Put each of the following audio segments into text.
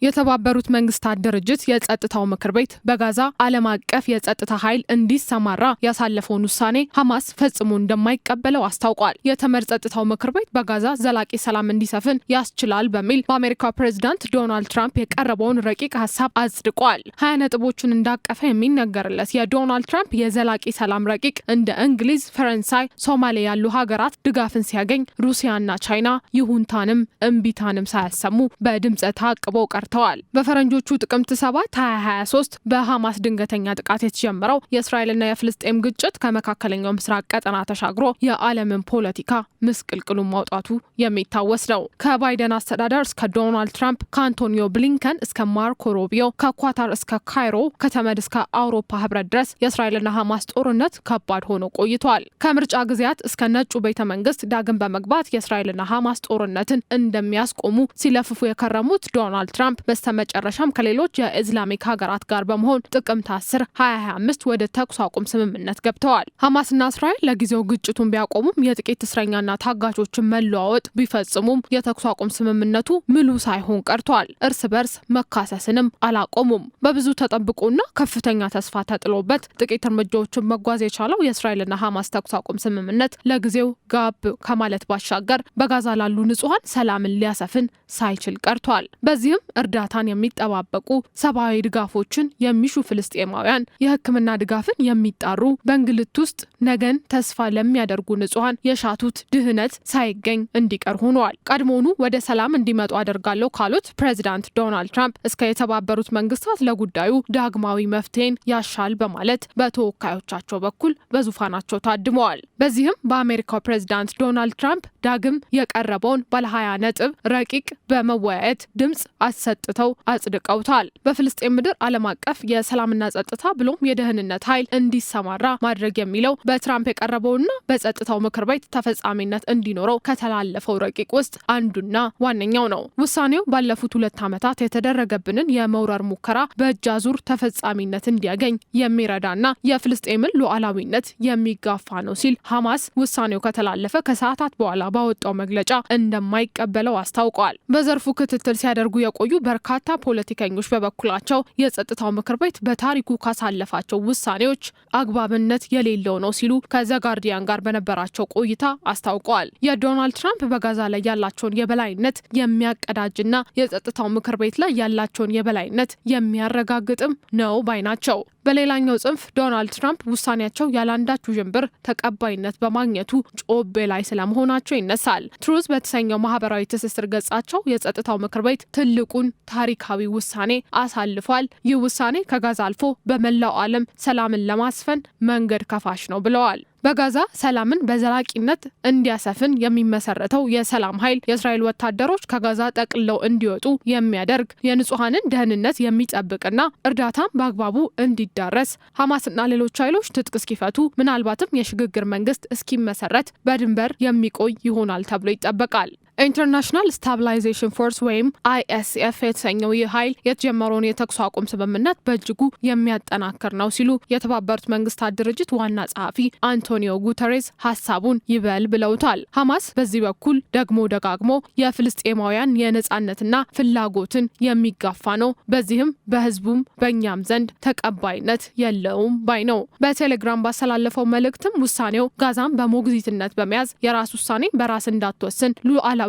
የተባበሩት መንግስታት ድርጅት የጸጥታው ምክር ቤት በጋዛ ዓለም አቀፍ የጸጥታ ኃይል እንዲሰማራ ያሳለፈውን ውሳኔ ሐማስ ፈጽሞ እንደማይቀበለው አስታውቋል። የተመድ ጸጥታው ምክር ቤት በጋዛ ዘላቂ ሰላም እንዲሰፍን ያስችላል በሚል በአሜሪካው ፕሬዝዳንት ዶናልድ ትራምፕ የቀረበውን ረቂቅ ሐሳብ አጽድቋል። 20 ነጥቦችን እንዳቀፈ የሚነገርለት የዶናልድ ትራምፕ የዘላቂ ሰላም ረቂቅ እንደ እንግሊዝ፣ ፈረንሳይ፣ ሶማሌ ያሉ ሀገራት ድጋፍን ሲያገኝ ሩሲያና ቻይና ይሁንታንም እምቢታንም ሳያሰሙ በድምፀ ተአቅቦ ተዋል። በፈረንጆቹ ጥቅምት 7 2023 በሐማስ ድንገተኛ ጥቃት የተጀመረው የእስራኤልና የፍልስጤም ግጭት ከመካከለኛው ምስራቅ ቀጠና ተሻግሮ የዓለምን ፖለቲካ ምስቅልቅሉን ማውጣቱ የሚታወስ ነው። ከባይደን አስተዳደር እስከ ዶናልድ ትራምፕ፣ ከአንቶኒዮ ብሊንከን እስከ ማርኮ ሩቢዮ፣ ከኳታር እስከ ካይሮ፣ ከተመድ እስከ አውሮፓ ህብረት ድረስ የእስራኤልና ሐማስ ጦርነት ከባድ ሆኖ ቆይቷል። ከምርጫ ጊዜያት እስከ ነጩ ቤተ መንግስት ዳግም በመግባት የእስራኤልና ሐማስ ጦርነትን እንደሚያስቆሙ ሲለፍፉ የከረሙት ዶናልድ ትራምፕ በስተመጨረሻም ከሌሎች የእስላሚክ ሀገራት ጋር በመሆን ጥቅምት 10 2025 ወደ ተኩስ አቁም ስምምነት ገብተዋል። ሐማስና እስራኤል ለጊዜው ግጭቱን ቢያቆሙም የጥቂት እስረኛና ታጋቾችን መለዋወጥ ቢፈጽሙም የተኩስ አቁም ስምምነቱ ምሉ ሳይሆን ቀርቷል። እርስ በርስ መካሰስንም አላቆሙም። በብዙ ተጠብቆና ከፍተኛ ተስፋ ተጥሎበት ጥቂት እርምጃዎችን መጓዝ የቻለው የእስራኤልና ሐማስ ተኩስ አቁም ስምምነት ለጊዜው ጋብ ከማለት ባሻገር በጋዛ ላሉ ንጹሃን ሰላምን ሊያሰፍን ሳይችል ቀርቷል። በዚህም እርዳታን የሚጠባበቁ ሰብአዊ ድጋፎችን የሚሹ ፍልስጤማውያን የሕክምና ድጋፍን የሚጣሩ በእንግልት ውስጥ ነገን ተስፋ ለሚያደርጉ ንጹሃን የሻቱት ድህነት ሳይገኝ እንዲቀር ሆኗል። ቀድሞውኑ ወደ ሰላም እንዲመጡ አደርጋለሁ ካሉት ፕሬዚዳንት ዶናልድ ትራምፕ እስከ የተባበሩት መንግስታት ለጉዳዩ ዳግማዊ መፍትሄን ያሻል በማለት በተወካዮቻቸው በኩል በዙፋናቸው ታድመዋል። በዚህም በአሜሪካው ፕሬዚዳንት ዶናልድ ትራምፕ ዳግም የቀረበውን ባለ 20 ነጥብ ረቂቅ በመወያየት ድምጽ ሰጥተው አጽድቀውታል። በፍልስጤም ምድር ዓለም አቀፍ የሰላምና ጸጥታ ብሎም የደህንነት ኃይል እንዲሰማራ ማድረግ የሚለው በትራምፕ የቀረበውና በጸጥታው ምክር ቤት ተፈጻሚነት እንዲኖረው ከተላለፈው ረቂቅ ውስጥ አንዱና ዋነኛው ነው። ውሳኔው ባለፉት 2 ዓመታት የተደረገብንን የመውረር ሙከራ በእጅ አዙር ተፈጻሚነት እንዲያገኝ የሚረዳና የፍልስጤምን ሉዓላዊነት የሚጋፋ ነው ሲል ሐማስ ውሳኔው ከተላለፈ ከሰዓታት በኋላ ባወጣው መግለጫ እንደማይቀበለው አስታውቋል። በዘርፉ ክትትል ሲያደርጉ የቆዩ በርካታ ፖለቲከኞች በበኩላቸው የጸጥታው ምክር ቤት በታሪኩ ካሳለፋቸው ውሳኔዎች አግባብነት የሌለው ነው ሲሉ ከዘ ጋርዲያን ጋር በነበራቸው ቆይታ አስታውቀዋል። የዶናልድ ትራምፕ በጋዛ ላይ ያላቸውን የበላይነት የሚያቀዳጅና የጸጥታው ምክር ቤት ላይ ያላቸውን የበላይነት የሚያረጋግጥም ነው ባይ ናቸው። በሌላኛው ጽንፍ ዶናልድ ትራምፕ ውሳኔያቸው ያላንዳች ውዥንብር ተቀባይነት በማግኘቱ ጮቤ ላይ ስለመሆናቸው ይነሳል። ትሩዝ በተሰኘው ማህበራዊ ትስስር ገጻቸው የጸጥታው ምክር ቤት ትልቁን ታሪካዊ ውሳኔ አሳልፏል። ይህ ውሳኔ ከጋዛ አልፎ በመላው ዓለም ሰላምን ለማስፈን መንገድ ከፋሽ ነው ብለዋል። በጋዛ ሰላምን በዘላቂነት እንዲያሰፍን የሚመሰረተው የሰላም ኃይል የእስራኤል ወታደሮች ከጋዛ ጠቅልለው እንዲወጡ የሚያደርግ የንጹሃንን ደህንነት የሚጠብቅና እርዳታም በአግባቡ እንዲዳረስ ሐማስና ሌሎች ኃይሎች ትጥቅ እስኪፈቱ ምናልባትም የሽግግር መንግስት እስኪመሰረት በድንበር የሚቆይ ይሆናል ተብሎ ይጠበቃል። ኢንተርናሽናል ስታቢላይዜሽን ፎርስ ወይም ISF የተሰኘው ይህ ኃይል የተጀመረውን የተኩስ አቁም ስምምነት በእጅጉ የሚያጠናክር ነው ሲሉ የተባበሩት መንግስታት ድርጅት ዋና ጸሐፊ አንቶኒዮ ጉተሬስ ሀሳቡን ይበል ብለውታል። ሐማስ በዚህ በኩል ደግሞ ደጋግሞ የፍልስጤማውያን የነጻነትና ፍላጎትን የሚጋፋ ነው፣ በዚህም በህዝቡም በእኛም ዘንድ ተቀባይነት የለውም ባይ ነው። በቴሌግራም ባስተላለፈው መልእክትም ውሳኔው ጋዛን በሞግዚትነት በመያዝ የራስ ውሳኔ በራስ እንዳትወስን ሉዓላዊነቷ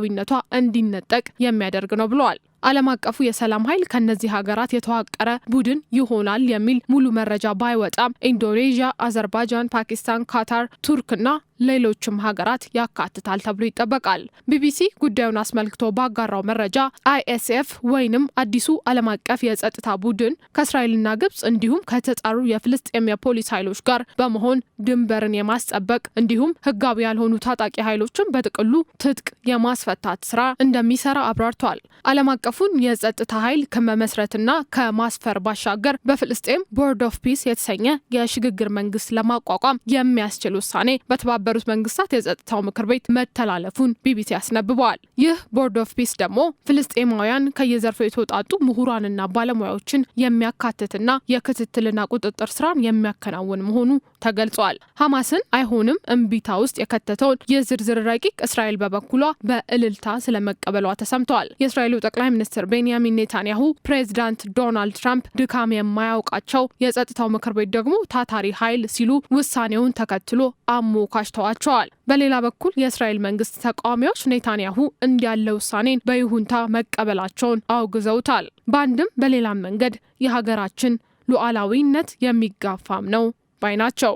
እንዲነጠቅ የሚያደርግ ነው ብለዋል። ዓለም አቀፉ የሰላም ኃይል ከነዚህ ሀገራት የተዋቀረ ቡድን ይሆናል የሚል ሙሉ መረጃ ባይወጣም ኢንዶኔዥያ፣ አዘርባይጃን፣ ፓኪስታን፣ ካታር፣ ቱርክና ሌሎችም ሀገራት ያካትታል ተብሎ ይጠበቃል። ቢቢሲ ጉዳዩን አስመልክቶ ባጋራው መረጃ ISF ወይንም አዲሱ ዓለም አቀፍ የጸጥታ ቡድን ከእስራኤልና ግብጽ እንዲሁም ከተጣሩ የፍልስጤም የፖሊስ ኃይሎች ጋር በመሆን ድንበርን የማስጠበቅ እንዲሁም ህጋዊ ያልሆኑ ታጣቂ ኃይሎችን በጥቅሉ ትጥቅ የማስፈታት ስራ እንደሚሰራ አብራርቷል። ዓለም አቀፉን የጸጥታ ኃይል ከመመስረትና ከማስፈር ባሻገር በፍልስጤም ቦርድ ኦፍ ፒስ የተሰኘ የሽግግር መንግስት ለማቋቋም የሚያስችል ውሳኔ በተባበሩት መንግስታት የጸጥታው ምክር ቤት መተላለፉን ቢቢሲ አስነብበዋል። ይህ ቦርድ ኦፍ ፒስ ደግሞ ፍልስጤማውያን ከየዘርፉ የተውጣጡ ምሁራንና ባለሙያዎችን የሚያካትትና የክትትልና ቁጥጥር ስራን የሚያከናውን መሆኑ ተገልጿል። ሐማስን አይሆንም እምቢታ ውስጥ የከተተውን የዝርዝር ረቂቅ እስራኤል በበኩሏ በእልልታ ስለመቀበሏ ተሰምቷል። የእስራኤሉ ጠቅላይ ሚኒስትር ቤንያሚን ኔታንያሁ ፕሬዚዳንት ዶናልድ ትራምፕ ድካም የማያውቃቸው የጸጥታው ምክር ቤት ደግሞ ታታሪ ኃይል ሲሉ ውሳኔውን ተከትሎ አሞካሽተዋቸዋል። በሌላ በኩል የእስራኤል መንግስት ተቃዋሚዎች ኔታንያሁ እንዲያለ ውሳኔን በይሁንታ መቀበላቸውን አውግዘውታል። በአንድም በሌላም መንገድ የሀገራችን ሉዓላዊነት የሚጋፋም ነው ባይ ናቸው።